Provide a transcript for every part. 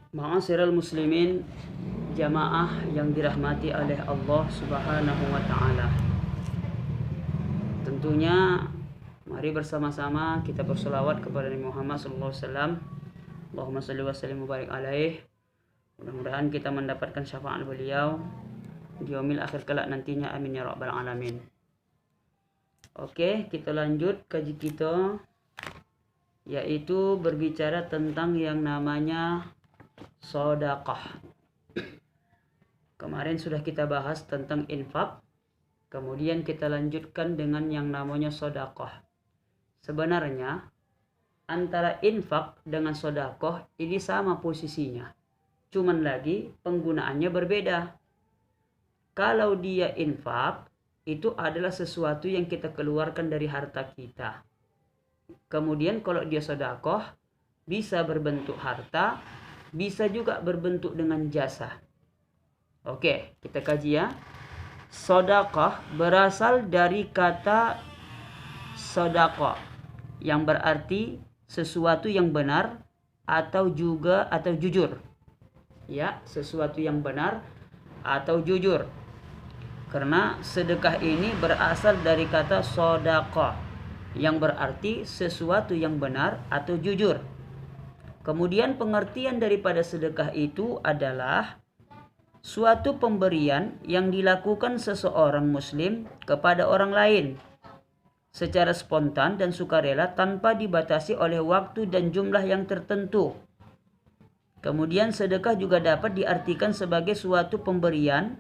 Ma'asyiral muslimin, jamaah yang dirahmati oleh Allah Subhanahu wa taala. Tentunya mari bersama-sama kita berselawat kepada Nabi Muhammad sallallahu alaihi wasallam. Allahumma shalli wa sallim wa barik alaih. Mudah-mudahan kita mendapatkan syafaat beliau di yaumil akhir kelak nantinya, amin ya rabbal alamin. Oke, kita lanjut kaji kita, yaitu berbicara tentang yang namanya sedekah. Kemarin sudah kita bahas tentang infak, kemudian kita lanjutkan dengan yang namanya sedekah. Sebenarnya antara infak dengan sedekah ini sama posisinya, cuman lagi penggunaannya berbeda. Kalau dia infak, itu adalah sesuatu yang kita keluarkan dari harta kita. Kemudian kalau dia sedekah, bisa berbentuk harta, bisa juga berbentuk dengan jasa. Oke, kita kaji ya. Sedekah berasal dari kata sedekah, yang berarti sesuatu yang benar atau jujur. Ya, sesuatu yang benar atau jujur. Karena sedekah ini berasal dari kata sedekah, yang berarti sesuatu yang benar atau jujur. Kemudian pengertian daripada sedekah itu adalah suatu pemberian yang dilakukan seseorang muslim kepada orang lain secara spontan dan sukarela tanpa dibatasi oleh waktu dan jumlah yang tertentu. Kemudian sedekah juga dapat diartikan sebagai suatu pemberian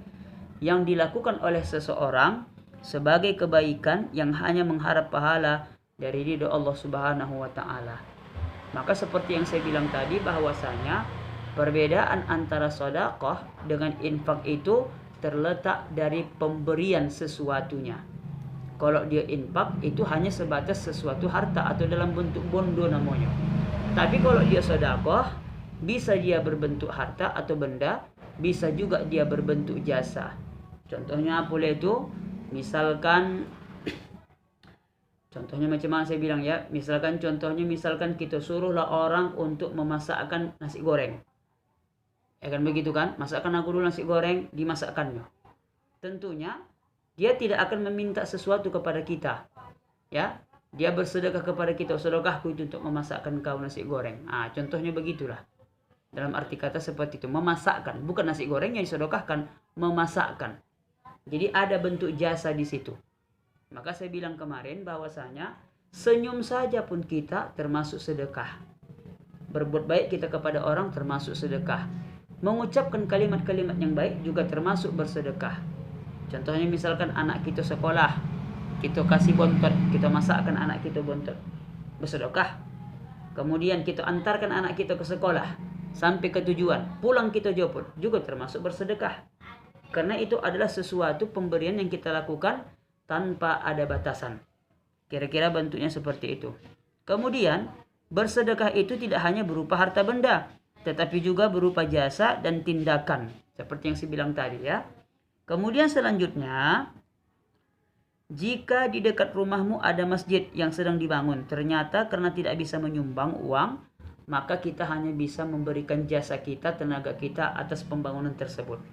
yang dilakukan oleh seseorang sebagai kebaikan yang hanya mengharap pahala dari ridho Allah Subhanahu wa taala. Maka seperti yang saya bilang tadi, bahwasanya perbedaan antara sedekah dengan infak itu terletak dari pemberian sesuatunya. Kalau dia infak itu hanya sebatas sesuatu harta atau dalam bentuk bondo namanya. Tapi kalau dia sedekah, bisa dia berbentuk harta atau benda, bisa juga dia berbentuk jasa. Contohnya apa itu? Contohnya macam mana saya bilang ya. Misalkan kita suruhlah orang untuk memasakkan nasi goreng. Ya kan begitu kan? Masakkan aku dulu nasi goreng, dimasakkannya. Tentunya dia tidak akan meminta sesuatu kepada kita. Ya, dia bersedekah kepada kita, sedekahku itu untuk memasakkan kau nasi goreng. Contohnya begitulah. Dalam arti kata seperti itu, memasakkan, bukan nasi goreng yang disedekahkan, memasakkan. Jadi ada bentuk jasa di situ. Maka saya bilang kemarin bahwasanya senyum saja pun kita termasuk sedekah. Berbuat baik kita kepada orang termasuk sedekah. Mengucapkan kalimat-kalimat yang baik juga termasuk bersedekah. Contohnya misalkan anak kita sekolah, kita kasih bontot, kita masakkan anak kita bontot, bersedekah. Kemudian kita antarkan anak kita ke sekolah sampai ke tujuan, pulang kita jemput, juga termasuk bersedekah. Karena itu adalah sesuatu pemberian yang kita lakukan tanpa ada batasan. Kira-kira bentuknya seperti itu. Kemudian bersedekah itu tidak hanya berupa harta benda, tetapi juga berupa jasa dan tindakan, seperti yang saya bilang tadi ya. Kemudian selanjutnya, jika di dekat rumahmu ada masjid yang sedang dibangun, ternyata karena tidak bisa menyumbang uang, maka kita hanya bisa memberikan jasa kita, tenaga kita atas pembangunan tersebut.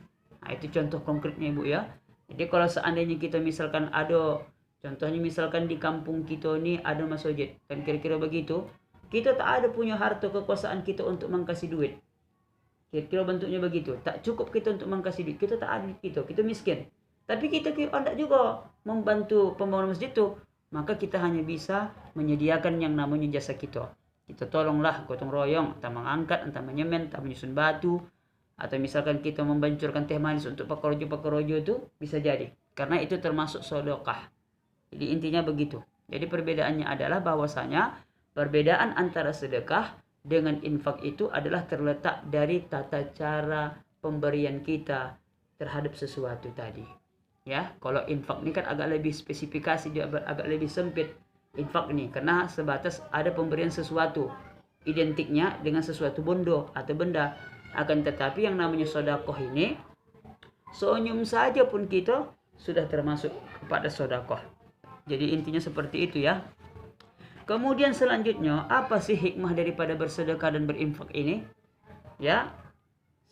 Itu contoh konkretnya Ibu ya. Jadi kalau seandainya kita misalkan contohnya misalkan di kampung kita ini ada masjid, kan kira-kira begitu, kita tak ada punya harta kekuasaan kita untuk mengkasih duit. Kira-kira bentuknya begitu. Tak cukup kita untuk mengkasih duit, kita tak ada kita miskin. Tapi kita tidak juga membantu pembangunan masjid itu, maka kita hanya bisa menyediakan yang namanya jasa kita. Kita tolonglah gotong royong, entah mengangkat, entah menyemen, entah menyusun batu, atau misalkan kita membancurkan teh manis untuk pekerja-pekerja itu, bisa jadi. Karena itu termasuk sedekah. Jadi intinya begitu. Jadi perbedaannya adalah bahwasanya perbedaan antara sedekah dengan infak itu adalah terletak dari tata cara pemberian kita terhadap sesuatu tadi. Ya, kalau infak ini kan agak lebih spesifikasi, agak lebih sempit infak ini, karena sebatas ada pemberian sesuatu, identiknya dengan sesuatu bondo atau benda. Akan tetapi yang namanya sedekah ini, senyum saja pun kita sudah termasuk kepada sedekah. Jadi intinya seperti itu ya. Kemudian selanjutnya, apa sih hikmah daripada bersedekah dan berinfak ini? Ya,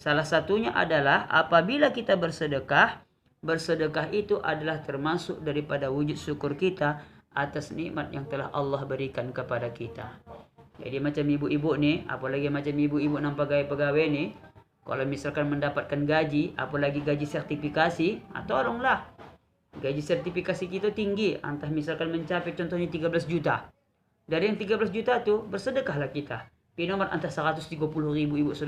Salah satunya adalah apabila kita bersedekah, bersedekah itu adalah termasuk daripada wujud syukur kita atas nikmat yang telah Allah berikan kepada kita. Jadi macam ibu-ibu nih, apalagi macam ibu-ibu yang pegawai-pegawai nih, kalau misalkan mendapatkan gaji, apalagi gaji sertifikasi, tolonglah. Gaji sertifikasi kita tinggi, entah misalkan mencapai contohnya 13 juta. Dari yang 13 juta tuh bersedekahlah kita. Di nomor antara 130.000 ibu